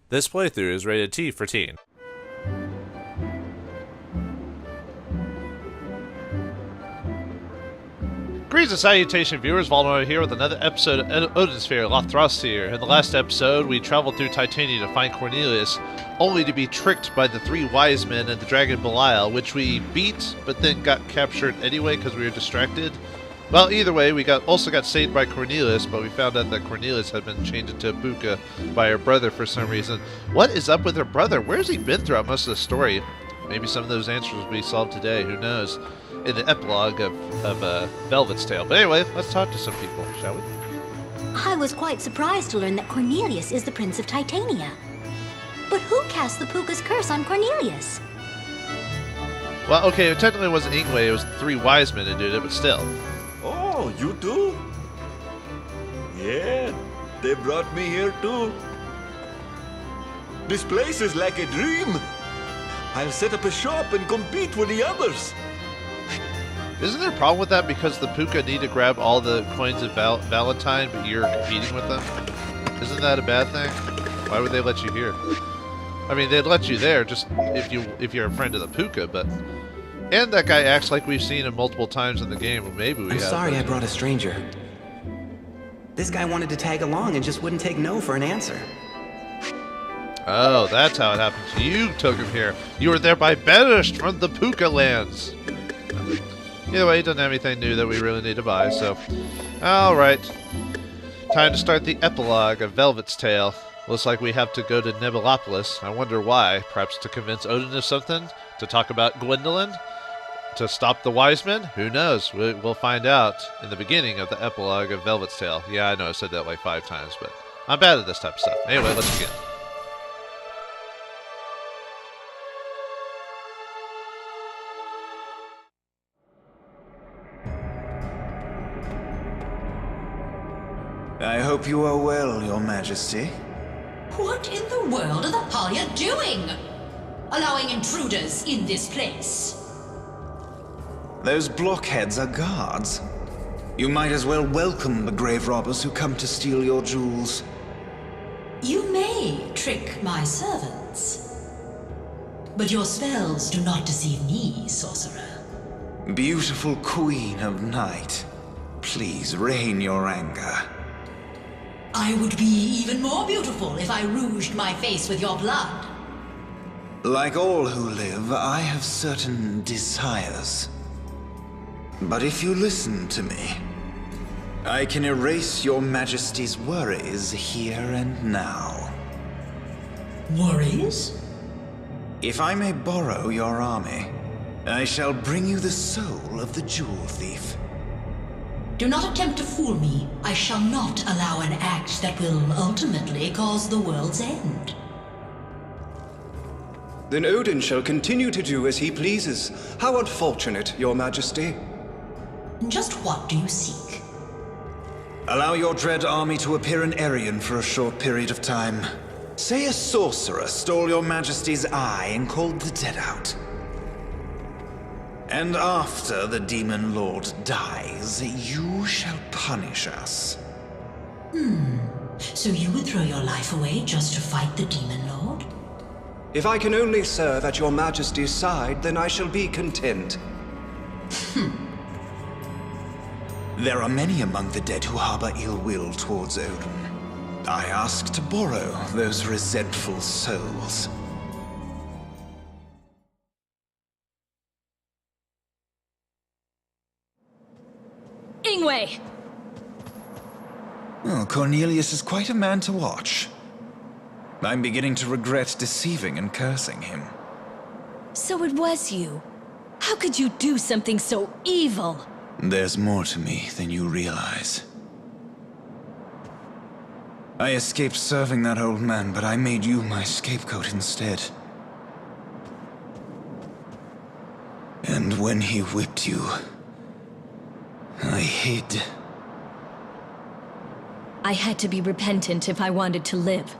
This playthrough is rated T for teen. Greetings and salutation viewers, Vauldemare here with another episode of Odin Sphere Leifthrasir. In the last episode, we traveled through Titania to find Cornelius, only to be tricked by the three wise men and the dragon Belial, which we beat, but then got captured anyway because we were distracted. Well, either way, we also got saved by Cornelius, but we found out that Cornelius had been changed into a puka by her brother for some reason. What is up with her brother? Where's he been throughout most of the story? Maybe some of those answers will be solved today, who knows, in the epilogue of Velvet's Tale. But anyway, let's talk to some people, shall we? I was quite surprised to learn that Cornelius is the Prince of Titania. But who cast the puka's curse on Cornelius? Well, okay, it technically wasn't Ingway, it was the three wise men who did it, but still. Oh, you too? Yeah, they brought me here too. This place is like a dream. I'll set up a shop and compete with the others. Isn't there a problem with that because the puka need to grab all the coins of Valentine, but you're competing with them? Isn't that a bad thing? Why would they let you here? I mean, they'd let you there just if you're a friend of the puka, but... And that guy acts like we've seen him multiple times in the game, or maybe we have. I'm sorry I brought a stranger. This guy wanted to tag along and just wouldn't take no for an answer. Oh, that's how it happened. You took him here. You were thereby banished from the puka lands. Either way, he doesn't have anything new that we really need to buy, so... Alright. Time to start the epilogue of Velvet's Tale. Looks like we have to go to Nebulopolis. I wonder why. Perhaps to convince Odin of something? To talk about Gwendolyn? To stop the wise men? Who knows? We'll find out in the beginning of the epilogue of Velvet's Tale. Yeah, I know I said that like 5 times, but I'm bad at this type of stuff. Anyway, let's begin. I hope you are well, Your Majesty. What in the world are the Halia doing? Allowing intruders in this place? Those blockheads are guards. You might as well welcome the grave robbers who come to steal your jewels. You may trick my servants, but your spells do not deceive me, sorcerer. Beautiful Queen of Night, please rein your anger. I would be even more beautiful if I rouged my face with your blood. Like all who live, I have certain desires. But if you listen to me, I can erase your Majesty's worries here and now. Worries? If I may borrow your army, I shall bring you the soul of the jewel thief. Do not attempt to fool me. I shall not allow an act that will ultimately cause the world's end. Then Odin shall continue to do as he pleases. How unfortunate, Your Majesty. Just what do you seek? Allow your dread army to appear in Erion for a short period of time. Say a sorcerer stole your Majesty's eye and called the dead out. And after the Demon Lord dies, you shall punish us. So you would throw your life away just to fight the Demon Lord? If I can only serve at Your Majesty's side, then I shall be content. There are many among the dead who harbor ill will towards Odin. I ask to borrow those resentful souls. Ingway! Oh, Cornelius is quite a man to watch. I'm beginning to regret deceiving and cursing him. So it was you. How could you do something so evil? There's more to me than you realize. I escaped serving that old man, but I made you my scapegoat instead. And when he whipped you, I hid. I had to be repentant if I wanted to live.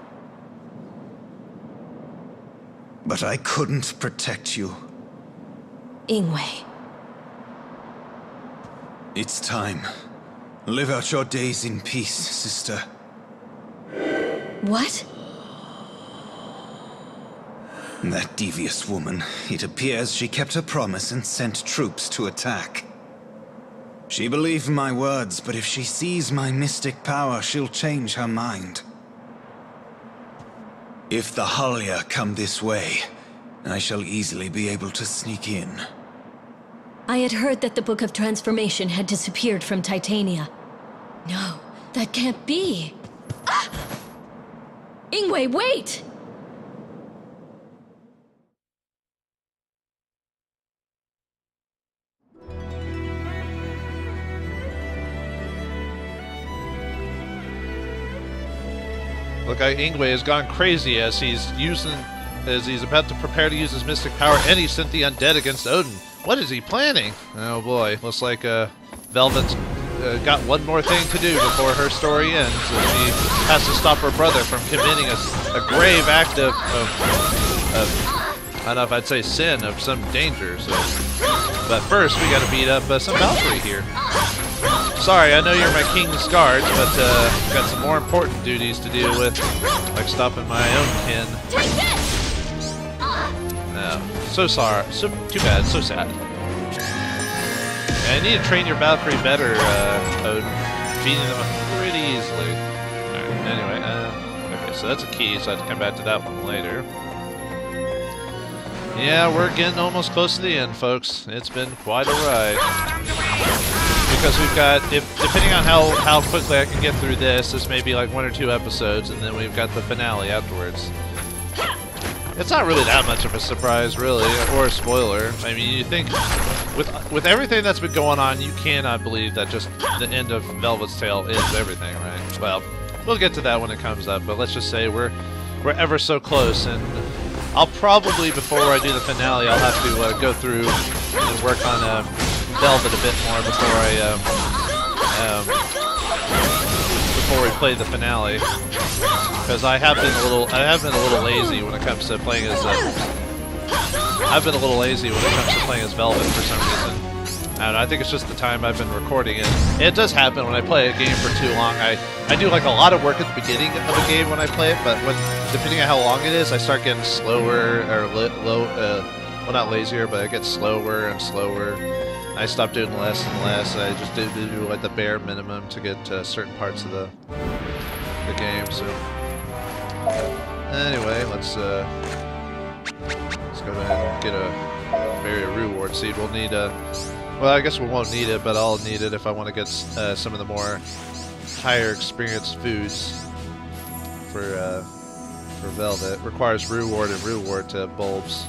But I couldn't protect you. Ingway. It's time. Live out your days in peace, sister. What? That devious woman, it appears she kept her promise and sent troops to attack. She believed my words, but if she sees my mystic power, she'll change her mind. If the Hulya come this way, I shall easily be able to sneak in. I had heard that the Book of Transformation had disappeared from Titania. No, that can't be. Ah! Ingway, wait! Look like Ingway has gone crazy as he's about to prepare to use his mystic power, and he sent the undead against Odin. What is he planning? Oh boy, looks like Velvet's got one more thing to do before her story ends. She has to stop her brother from committing a grave act of I don't know if I'd say sin, of some danger. So, but first we got to beat up some Valkyrie here. Sorry, I know you're my king's guards, but I've got some more important duties to deal with, like stopping my own kin. No, so sorry, so too bad, so sad. Yeah, I need to train your Valkyrie better, Odin. Beating them pretty easily. Alright, anyway, okay, so that's a key, so I have to come back to that one later. Yeah, we're getting almost close to the end, folks. It's been quite a ride. Because we've got, depending on how quickly I can get through this may be like 1 or 2 episodes, and then we've got the finale afterwards. It's not really that much of a surprise, really, or a spoiler. I mean, you think, with everything that's been going on, you cannot believe that just the end of Velvet's Tale is everything, right? Well, we'll get to that when it comes up, but let's just say we're ever so close, and I'll probably, before I do the finale, I'll have to go through and work on Velvet a bit more before we play the finale, because I have been a little lazy when it comes to playing as Velvet for some reason. And I think it's just the time I've been recording it. It does happen when I play a game for too long. I do like a lot of work at the beginning of a game when I play it, but depending on how long it is, I start getting slower or well, not lazier, but I get slower and slower. I stop doing less and less. I just do like the bare minimum to get certain parts of the game. So anyway, let's go ahead and get a very reward seed. We'll need well, I guess we won't need it, but I'll need it if I want to get some of the more higher experience foods for Velvet. Requires reward and reward to bulbs.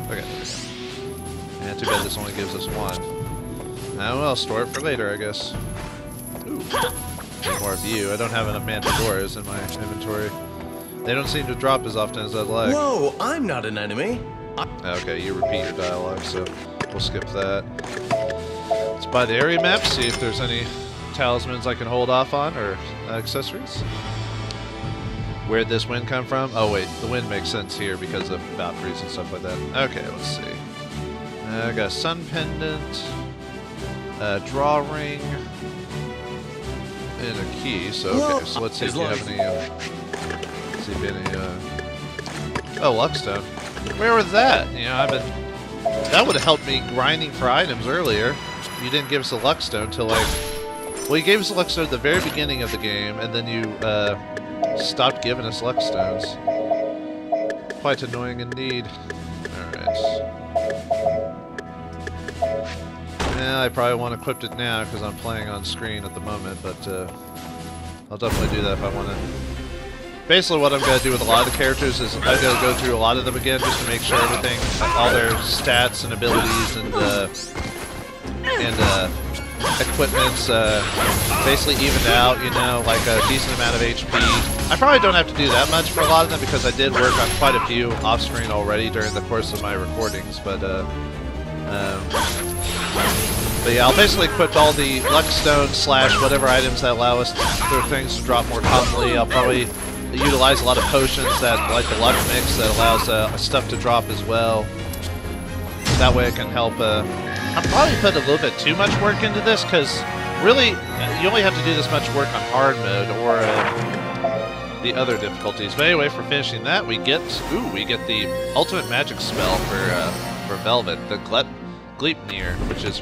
Okay, there we go. Yeah, too bad this only gives us one. Now I'll store it for later, I guess. Ooh, more of you. I don't have enough Manticoras in my inventory. They don't seem to drop as often as I'd like. Whoa, I'm not an enemy. Okay, you repeat your dialogue, so we'll skip that. Let's buy the area map, see if there's any talismans I can hold off on, or accessories. Where'd this wind come from? Oh wait, the wind makes sense here because of Valkyries and stuff like that. Okay, let's see. I got a sun pendant, a draw ring, and a key. So okay, so let's see if you have any. See if any. Oh, Luckstone. Where was that? You know, that would have helped me grinding for items earlier. You didn't give us a Luckstone till like. Well, you gave us a Luckstone at the very beginning of the game, and then you stopped giving us Luckstones. Quite annoying indeed. Alright. Yeah, I probably won't equip it now because I'm playing on screen at the moment, but I'll definitely do that if I want to. Basically what I'm going to do with a lot of the characters is I'm going to go through a lot of them again just to make sure everything, all their stats and abilities and equipment's basically evened out, you know, like a decent amount of HP. I probably don't have to do that much for a lot of them because I did work on quite a few off-screen already during the course of my recordings, but yeah, I'll basically equip all the Luckstone / whatever items that allow us for things to drop more commonly. I'll probably utilize a lot of potions that, like the Luck Mix, that allows stuff to drop as well. That way it can help. I'm probably putting a little bit too much work into this because really, you only have to do this much work on hard mode, or the other difficulties. But anyway, for finishing that, we get the ultimate magic spell for Velvet, the Gleipnir, which is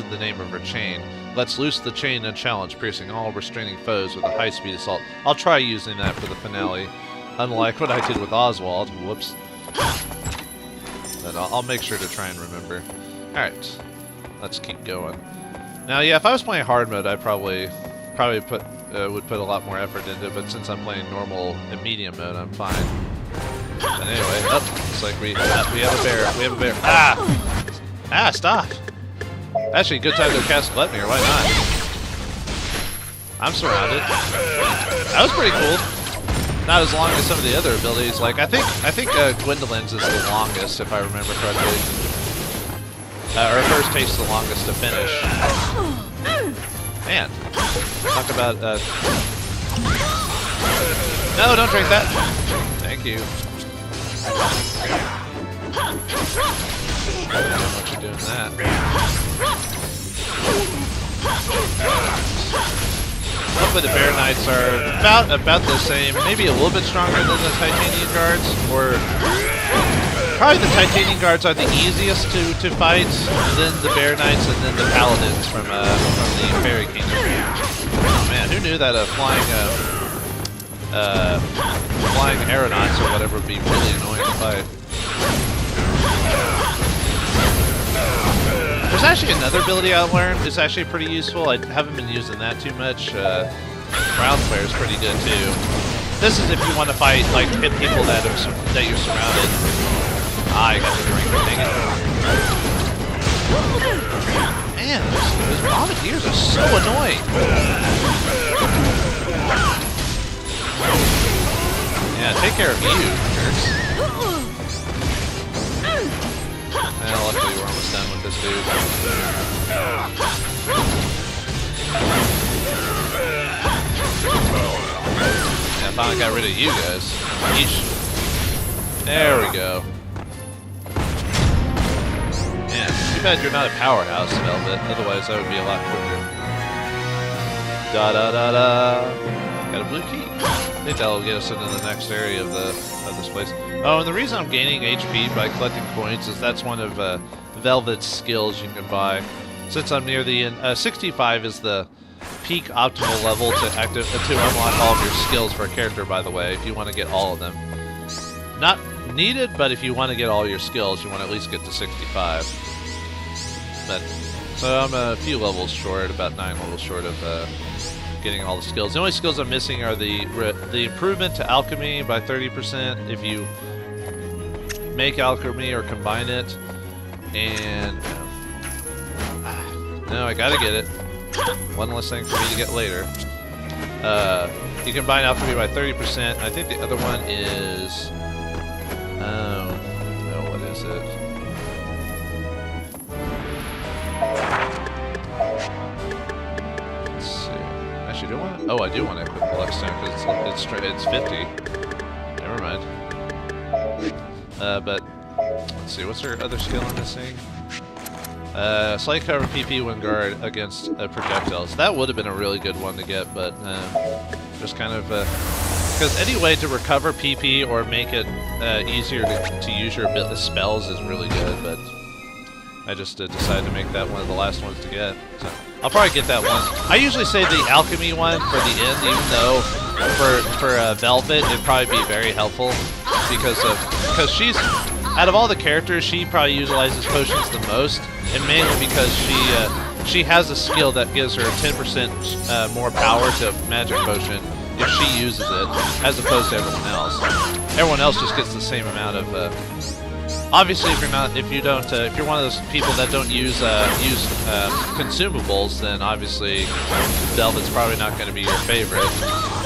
the name of her chain. Lets loose the chain and challenge, piercing all restraining foes with a high-speed assault. I'll try using that for the finale, unlike what I did with Oswald. Whoops. But I'll make sure to try and remember. Alright, let's keep going. Now, yeah, if I was playing hard mode, I probably would put a lot more effort into it, but since I'm playing normal and medium mode, I'm fine. But anyway, looks like we have a bear. We have a bear. Ah! Ah, stop! Actually, good time to cast Gleipnir, why not? I'm surrounded. That was pretty cool. Not as long as some of the other abilities. Like I think Gwendolyn's is the longest, if I remember correctly. Or hers takes the longest to finish. Man, talk about. No, don't drink that. Thank you. I don't know what you're doing that. Hopefully the Bear Knights are about the same, maybe a little bit stronger than the Titanian Guards, or probably the Titanian Guards are the easiest to fight, then the Bear Knights, and then the Paladins from the Fairy Kingdom. Oh man, who knew that flying aeronauts or whatever would be really annoying to fight. There's actually another ability I learned. It's actually pretty useful. I haven't been using that too much. Ground Flare is pretty good too. This is if you want to fight, like, hit people that you're surrounded. Ah, I got the drink. Dang it. Man, those Bombardiers are so annoying. Yeah, take care of you, jerks. Luckily we're almost done with this dude. Yeah, finally got rid of you guys. Yeesh. There we go. Man, too bad you're not a powerhouse, Velvet. Otherwise that would be a lot quicker. Da-da-da-da. Got a blue key. I think that'll get us into the next area of this place. Oh, and the reason I'm gaining HP by collecting coins is that's one of Velvet's skills you can buy. Since I'm near the end, 65 is the peak optimal level to unlock all of your skills for a character, by the way, if you want to get all of them. Not needed, but if you want to get all your skills, you want to at least get to 65. But, so I'm a few levels short, about 9 levels short of getting all the skills. The only skills I'm missing are the improvement to alchemy by 30% if you make alchemy or combine it, and no, I gotta get it. One less thing for me to get later. You combine alchemy by 30%. I think the other one is what is it? Do I want to? Oh, I do want to equip the Luxstone because it's 50. Never mind. But let's see. What's her other skill I'm missing? Slight cover PP when guard against projectiles. That would have been a really good one to get, but just kind of because any way to recover PP or make it easier to use your spells is really good. But I just decided to make that one of the last ones to get. So I'll probably get that one. I usually save the alchemy one for the end, even though for Velvet it'd probably be very helpful because she's out of all the characters she probably utilizes potions the most, and mainly because she has a skill that gives her 10% more power to magic potion if she uses it, as opposed to everyone else. Everyone else just gets the same amount of. Obviously, if you're one of those people that don't use consumables, then obviously Velvet's probably not going to be your favorite,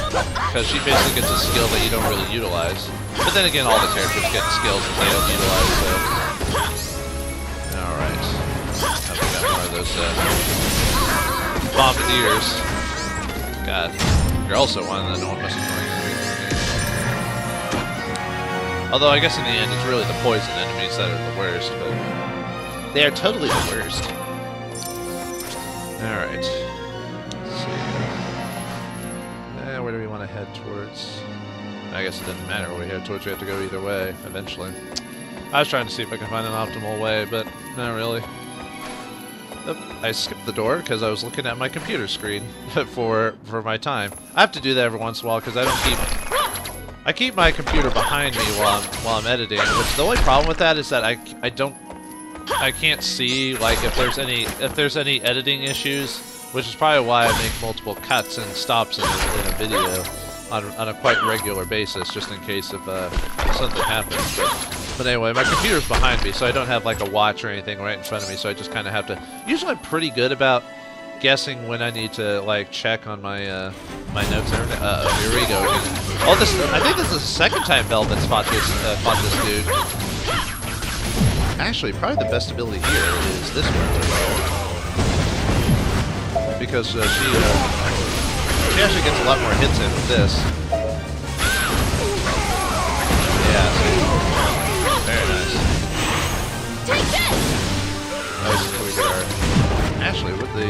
because she basically gets a skill that you don't really utilize. But then again, all the characters get skills that they don't utilize. So, all right, I've got more of those bombardiers. God, you're also one that no one must annoy. Although I guess in the end it's really the poison enemies that are the worst, but they are totally the worst. Alright. Let's see. Where do we want to head towards? I guess it didn't matter over here. I told you I have to go either way, eventually. I was trying to see if I could find an optimal way, but not really. Oop, I skipped the door because I was looking at my computer screen for my time. I have to do that every once in a while because I keep my computer behind me while I'm editing. Which the only problem with that is that I can't see like if there's any editing issues, which is probably why I make multiple cuts and stops in a video on a quite regular basis, just in case if something happens. But anyway, my computer's behind me, so I don't have like a watch or anything right in front of me, so I just kind of have to... Usually I'm pretty good about guessing when I need to like check on my my notes and everything. Uh-oh, here we go. Oh, I think this is the second time Velvet's fought this dude. Actually, probably the best ability here is this one. Because she actually gets a lot more hits in with this. Yeah, see? Very nice. Nice, can we get our... Actually, with the,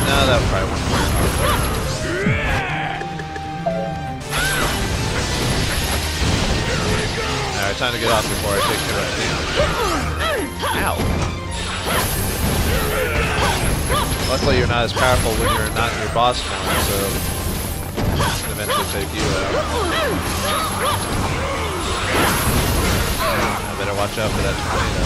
no, that probably won't work. Alright, time to get off before I take too much damage. Ow! Luckily, you're not as powerful when you're not in your boss form, so I can eventually take you out. I better watch out for that tornado.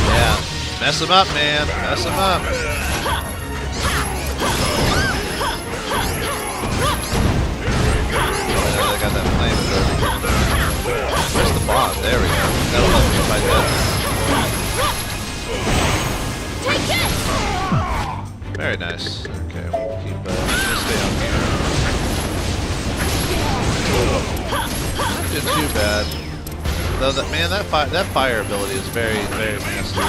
Yeah, mess him up, man. Mess him up. I got that flame over here. Where's the bomb? There we go. That'll help me fight that. Very nice. Okay, we'll keep stay on here. Not doing too bad. Though that man, that fire ability is very, very nasty.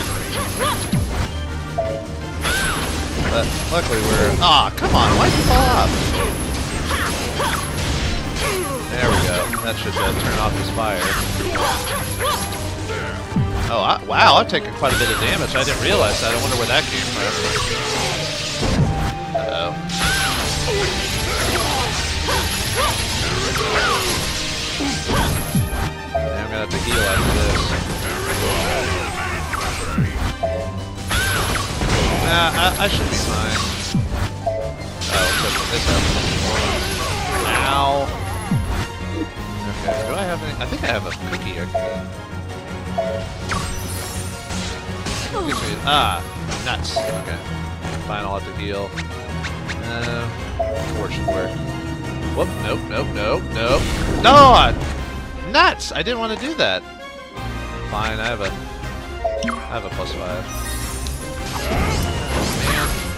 But luckily we're... Aw, come on, why'd you fall off? There we go. That should turn off his fire. Oh, wow, I've taken quite a bit of damage. I didn't realize that. I wonder where that came from. Uh-oh. Yeah, I'm gonna have to heal after this. Nah, I should be fine. Oh, except for this happens. Ow. Okay, do I have any? I think I have a cookie I can... nuts. Okay. Fine, I'll have to heal. 4 should work. Whoop, nope. No! Nuts! I didn't want to do that. Fine, I have a +5.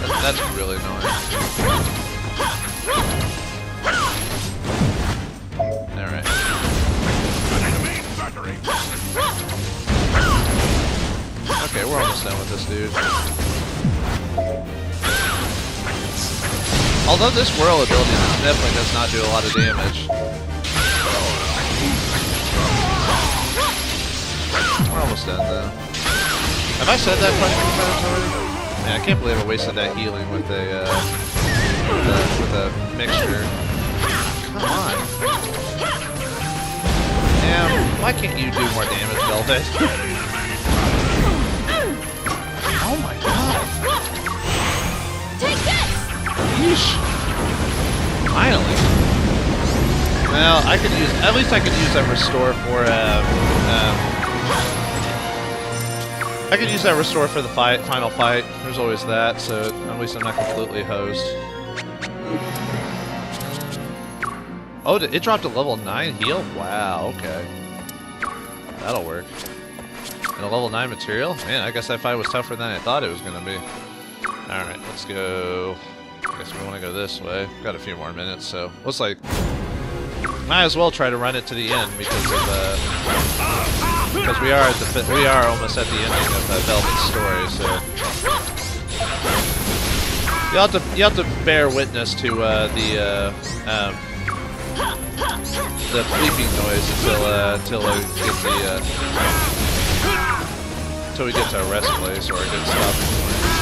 Man, that's really annoying. Alright. Okay, we're almost done with this dude. Although this whirl ability definitely does not do a lot of damage. We're almost done though. Have I said that quite a few times already? Man, I can't believe I wasted that healing with a mixture. Come on. Damn, why can't you do more damage, Velvet? Oh my god. Take this! Yeesh. Finally. Well, I could use, at least I could use that restore for, I could use that restore for the final fight. There's always that, so at least I'm not completely hosed. Oh, it dropped a level 9 heal? Wow, okay. That'll work. And a level 9 material? Man, I guess that fight was tougher than I thought it was going to be. Alright, let's go... I guess we want to go this way. Got a few more minutes, so... Looks like... Might as well try to run it to the end because of, because we are almost at the ending of Velvet's story, so... You have to bear witness to, the bleeping noise until I get the, until we get to a rest place or a good stopping point.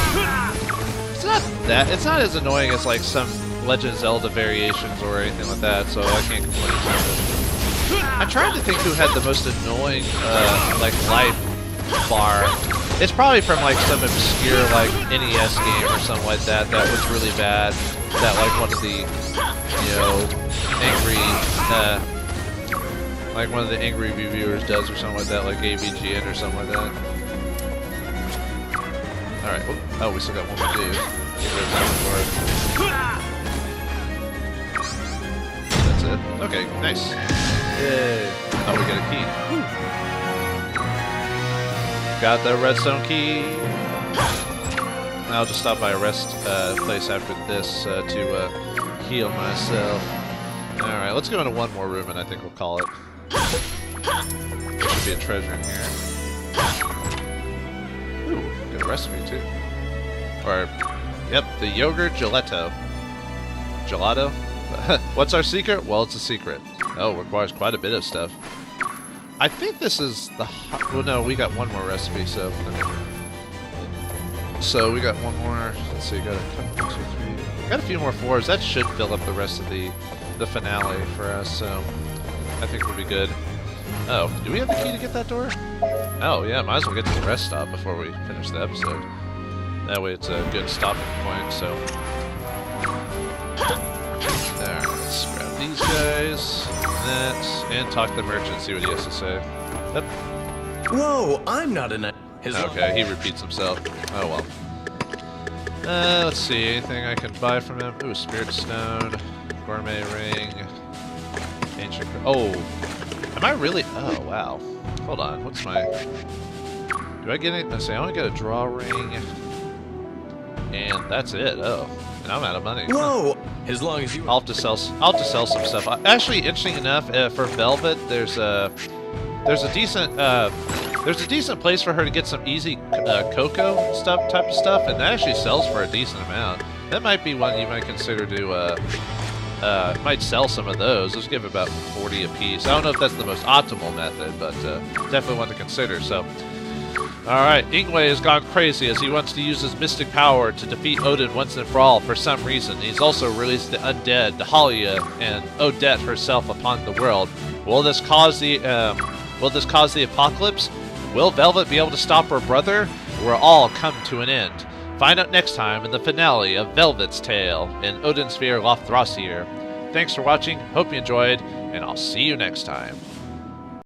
It's not as annoying as like some Legend of Zelda variations or anything like that, so I can't complain about it. I'm trying to think who had the most annoying like life bar. It's probably from like some obscure like NES game or something like that that was really bad. That like one of the, you know, like one of the angry reviewers does or something like that, like AVGN or something like that. Alright, oh, we still got one more dude. Get rid of that for it. That's it. Okay, nice. Yay. Oh, we got a key. Woo. Got the redstone key. I'll just stop by a rest place after this to heal myself. Alright, let's go into one more room and I think we'll call it. There should be a treasure in here. Ooh, good recipe too. Or, yep, the yogurt gelato. Gelato? What's our secret? Well, it's a secret. Oh, requires quite a bit of stuff. I think this is the... Well, no, we got one more recipe, so... Okay. So, we got one more... Let's see, got a couple, 1, 2, 3... Got a few more 4s. That should fill up the rest of the finale for us, so... I think we'll be good. Oh, do we have the key to get that door? Oh, yeah, might as well get to the rest stop before we finish the episode. That way it's a good stopping point, so... Alright, let's grab these guys, that, and talk to the merchant, see what he has to say. Yep. Whoa, I'm not an... Okay, he repeats himself. Oh well. Let's see, anything I can buy from him? Ooh, Spirit Stone, Gourmet Ring, Ancient... Oh! Am I really... Oh, wow. Hold on, what's my... Do I get anything? Let's see, I only get a draw ring, and that's it, oh. And I'm out of money. Whoa! As long as you... I'll have to sell some stuff. Actually, interesting enough, for Velvet, there's a decent place for her to get some easy cocoa type of stuff, and that actually sells for a decent amount. That might be one you might consider to might sell some of those. Let's give about 40 a piece. I don't know if that's the most optimal method, but definitely one to consider. So. Alright, Ingway has gone crazy as he wants to use his mystic power to defeat Odin once and for all for some reason. He's also released the undead, Dahlia, and Odette herself upon the world. Will this cause the apocalypse? Will Velvet be able to stop her brother? Will all come to an end? Find out next time in the finale of Velvet's Tale in Odin Sphere Leifthrasir. Thanks for watching, hope you enjoyed, and I'll see you next time.